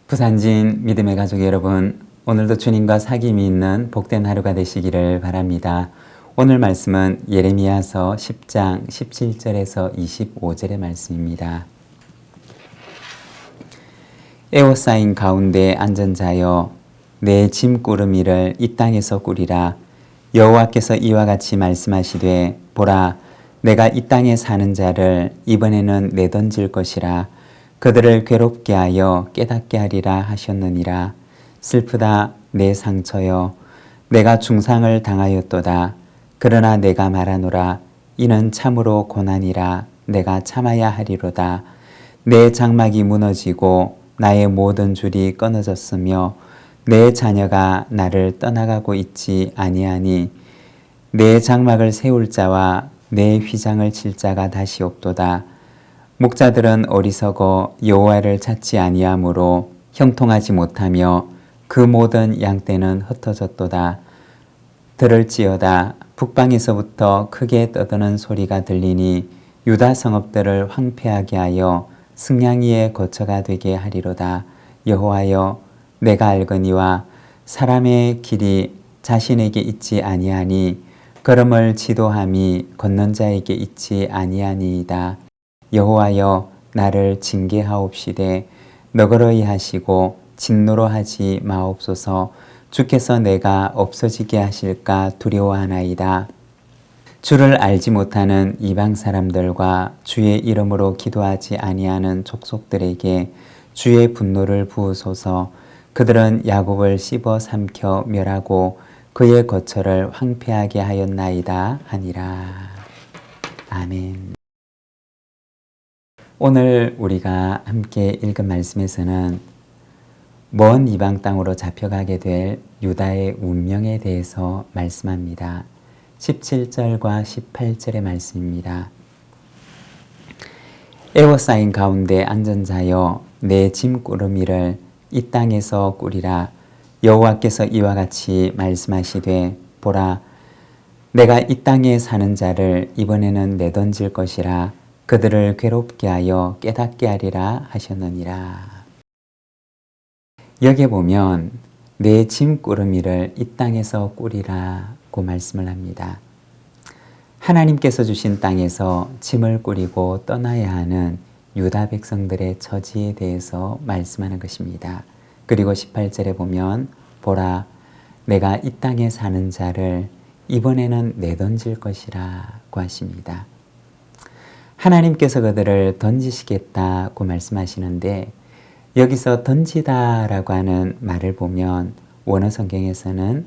부산진 믿음의 가족 여러분, 오늘도 주님과 사귐이 있는 복된 하루가 되시기를 바랍니다. 오늘 말씀은 예레미야서 10장 17절에서 25절의 말씀입니다. 에워싸인 가운데 앉은 자여, 내 짐꾸러미를 이 땅에서 꾸리라. 여호와께서 이와 같이 말씀하시되, 보라, 내가 이 땅에 사는 자를 이번에는 내던질 것이라. 그들을 괴롭게 하여 깨닫게 하리라 하셨느니라. 슬프다 내 상처여, 내가 중상을 당하였도다. 그러나 내가 말하노라. 이는 참으로 고난이라. 내가 참아야 하리로다. 내 장막이 무너지고 나의 모든 줄이 끊어졌으며 내 자녀가 나를 떠나가고 있지 아니하니 내 장막을 세울 자와 내 휘장을 칠 자가 다시 없도다. 목자들은 어리석어 여호와를 찾지 아니하므로 형통하지 못하며 그 모든 양떼는 흩어졌도다. 들을지어다. 북방에서부터 크게 떠드는 소리가 들리니 유다 성읍들을 황폐하게 하여 승냥이의 거처가 되게 하리로다. 여호와여, 내가 알거니와 사람의 길이 자신에게 있지 아니하니 걸음을 지도함이 걷는 자에게 있지 아니하니이다. 여호와여, 나를 징계하옵시되 너그러이 하시고 진노로 하지 마옵소서. 주께서 내가 없어지게 하실까 두려워하나이다. 주를 알지 못하는 이방 사람들과 주의 이름으로 기도하지 아니하는 족속들에게 주의 분노를 부으소서. 그들은 야곱을 씹어 삼켜 멸하고 그의 거처를 황폐하게 하였나이다 하니라. 아멘. 오늘 우리가 함께 읽은 말씀에서는 먼 이방 땅으로 잡혀가게 될 유다의 운명에 대해서 말씀합니다. 17절과 18절의 말씀입니다. 에워싸인 가운데 앉은 자여, 내 짐꾸러미를 이 땅에서 꾸리라. 여호와께서 이와 같이 말씀하시되, 보라, 내가 이 땅에 사는 자를 이번에는 내던질 것이라. 그들을 괴롭게 하여 깨닫게 하리라 하셨느니라. 여기에 보면 내 짐꾸러미를 이 땅에서 꾸리라고 말씀을 합니다. 하나님께서 주신 땅에서 짐을 꾸리고 떠나야 하는 유다 백성들의 처지에 대해서 말씀하는 것입니다. 그리고 18절에 보면 보라, 내가 이 땅에 사는 자를 이번에는 내던질 것이라고 하십니다. 하나님께서 그들을 던지시겠다고 말씀하시는데 여기서 던지다라고 하는 말을 보면 원어 성경에서는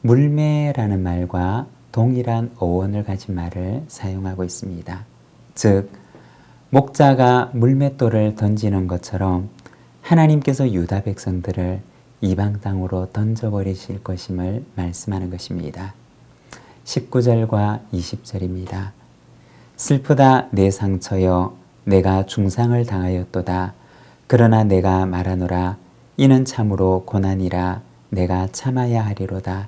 물매라는 말과 동일한 어원을 가진 말을 사용하고 있습니다. 즉 목자가 물맷돌을 던지는 것처럼 하나님께서 유다 백성들을 이방 땅으로 던져버리실 것임을 말씀하는 것입니다. 19절과 20절입니다. 슬프다 내 상처여, 내가 중상을 당하였도다. 그러나 내가 말하노라. 이는 참으로 고난이라. 내가 참아야 하리로다.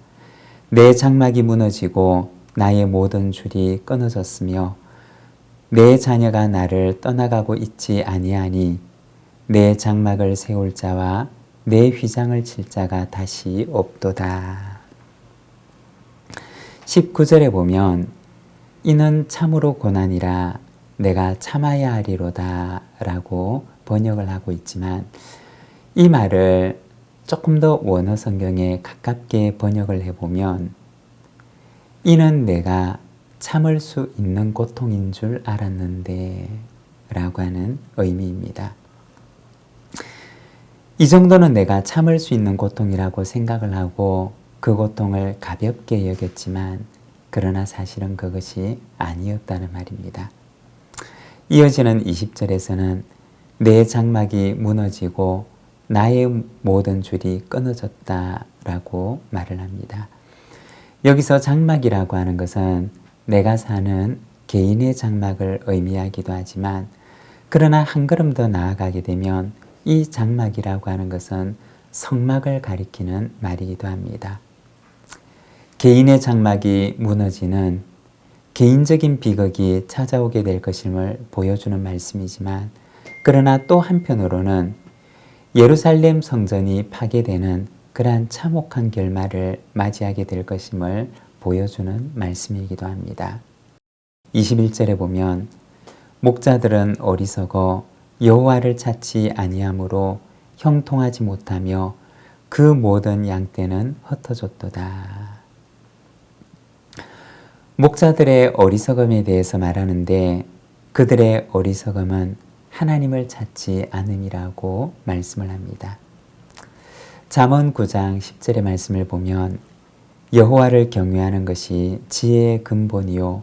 내 장막이 무너지고 나의 모든 줄이 끊어졌으며 내 자녀가 나를 떠나가고 있지 아니하니 내 장막을 세울 자와 내 휘장을 칠 자가 다시 없도다. 19절에 보면 이는 참으로 고난이라. 내가 참아야 하리로다 라고 번역을 하고 있지만 이 말을 조금 더 원어 성경에 가깝게 번역을 해보면 이는 내가 참을 수 있는 고통인 줄 알았는데 라고 하는 의미입니다. 이 정도는 내가 참을 수 있는 고통이라고 생각을 하고 그 고통을 가볍게 여겼지만 그러나 사실은 그것이 아니었다는 말입니다. 이어지는 20절에서는 내 장막이 무너지고 나의 모든 줄이 끊어졌다라고 말을 합니다. 여기서 장막이라고 하는 것은 내가 사는 개인의 장막을 의미하기도 하지만 그러나 한 걸음 더 나아가게 되면 이 장막이라고 하는 것은 성막을 가리키는 말이기도 합니다. 개인의 장막이 무너지는 개인적인 비극이 찾아오게 될 것임을 보여주는 말씀이지만, 그러나 또 한편으로는 예루살렘 성전이 파괴되는 그러한 참혹한 결말을 맞이하게 될 것임을 보여주는 말씀이기도 합니다. 21절에 보면 목자들은 어리석어 여호와를 찾지 아니하므로 형통하지 못하며 그 모든 양떼는 흩어졌도다. 목자들의 어리석음에 대해서 말하는데, 그들의 어리석음은 하나님을 찾지 않음이라고 말씀을 합니다. 잠언 9장 10절의 말씀을 보면 여호와를 경외하는 것이 지혜의 근본이요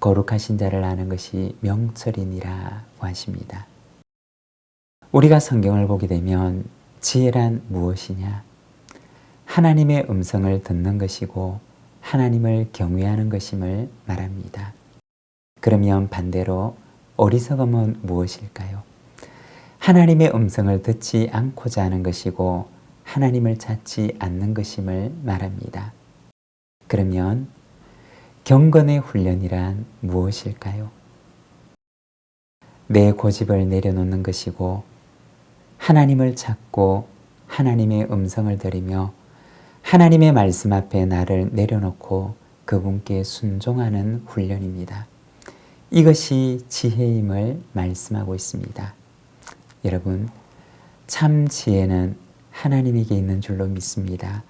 거룩하신 자를 아는 것이 명철이니라고 하십니다. 우리가 성경을 보게 되면 지혜란 무엇이냐? 하나님의 음성을 듣는 것이고 하나님을 경외하는 것임을 말합니다. 그러면 반대로 어리석음은 무엇일까요? 하나님의 음성을 듣지 않고자 하는 것이고 하나님을 찾지 않는 것임을 말합니다. 그러면 경건의 훈련이란 무엇일까요? 내 고집을 내려놓는 것이고 하나님을 찾고 하나님의 음성을 들으며 하나님의 말씀 앞에 나를 내려놓고 그분께 순종하는 훈련입니다. 이것이 지혜임을 말씀하고 있습니다. 여러분, 참 지혜는 하나님에게 있는 줄로 믿습니다.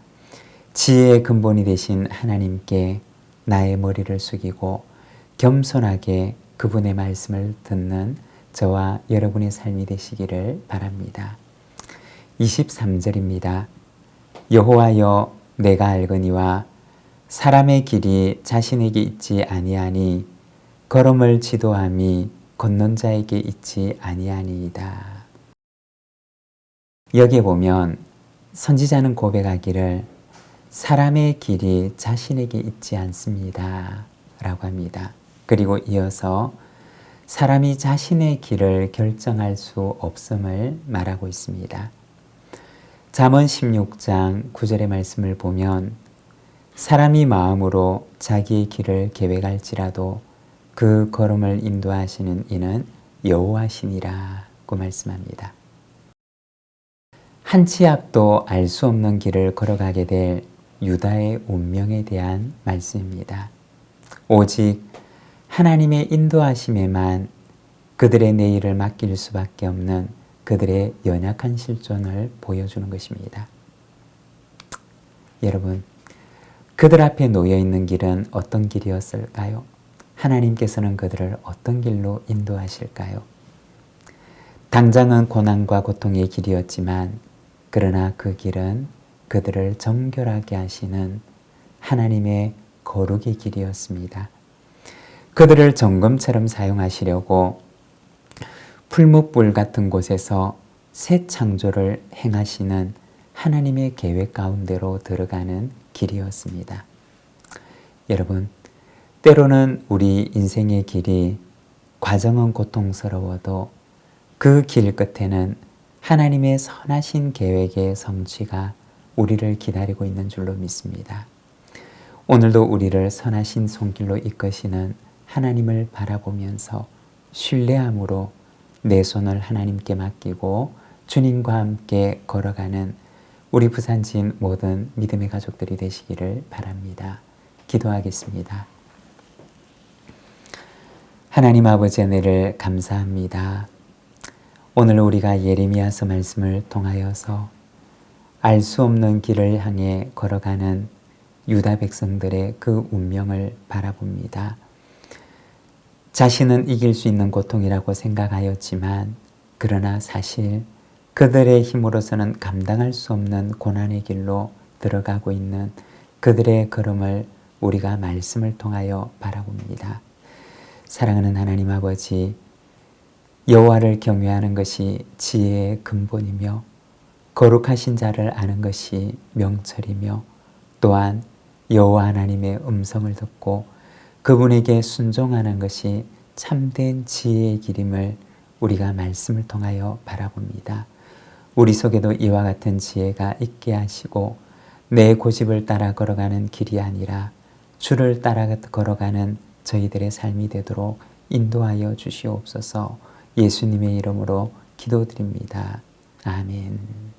지혜의 근본이 되신 하나님께 나의 머리를 숙이고 겸손하게 그분의 말씀을 듣는 저와 여러분의 삶이 되시기를 바랍니다. 23절입니다. 여호와여, 내가 알거니와 사람의 길이 자신에게 있지 아니하니 걸음을 지도함이 걷는 자에게 있지 아니하니이다. 여기에 보면 선지자는 고백하기를 사람의 길이 자신에게 있지 않습니다 라고 합니다. 그리고 이어서 사람이 자신의 길을 결정할 수 없음을 말하고 있습니다. 잠언 16장 9절의 말씀을 보면 사람이 마음으로 자기의 길을 계획할지라도 그 걸음을 인도하시는 이는 여호와시니라고 말씀합니다. 한 치 앞도 알 수 없는 길을 걸어가게 될 유다의 운명에 대한 말씀입니다. 오직 하나님의 인도하심에만 그들의 내일을 맡길 수밖에 없는 그들의 연약한 실존을 보여주는 것입니다. 여러분, 그들 앞에 놓여 있는 길은 어떤 길이었을까요? 하나님께서는 그들을 어떤 길로 인도하실까요? 당장은 고난과 고통의 길이었지만 그러나 그 길은 그들을 정결하게 하시는 하나님의 거룩의 길이었습니다. 그들을 정금처럼 사용하시려고 풀무불 같은 곳에서 새 창조를 행하시는 하나님의 계획 가운데로 들어가는 길이었습니다. 여러분, 때로는 우리 인생의 길이 과정은 고통스러워도 그 길 끝에는 하나님의 선하신 계획의 성취가 우리를 기다리고 있는 줄로 믿습니다. 오늘도 우리를 선하신 손길로 이끄시는 하나님을 바라보면서 신뢰함으로 내 손을 하나님께 맡기고 주님과 함께 걸어가는 우리 부산지인 모든 믿음의 가족들이 되시기를 바랍니다. 기도하겠습니다. 하나님 아버지 은혜를 감사합니다. 오늘 우리가 예레미야서 말씀을 통하여서 알 수 없는 길을 향해 걸어가는 유다 백성들의 그 운명을 바라봅니다. 자신은 이길 수 있는 고통이라고 생각하였지만 그러나 사실 그들의 힘으로서는 감당할 수 없는 고난의 길로 들어가고 있는 그들의 걸음을 우리가 말씀을 통하여 바라봅니다. 사랑하는 하나님 아버지, 여호와를 경외하는 것이 지혜의 근본이며 거룩하신 자를 아는 것이 명철이며 또한 여호와 하나님의 음성을 듣고 그분에게 순종하는 것이 참된 지혜의 길임을 우리가 말씀을 통하여 바라봅니다. 우리 속에도 이와 같은 지혜가 있게 하시고 내 고집을 따라 걸어가는 길이 아니라 주를 따라 걸어가는 저희들의 삶이 되도록 인도하여 주시옵소서. 예수님의 이름으로 기도드립니다. 아멘.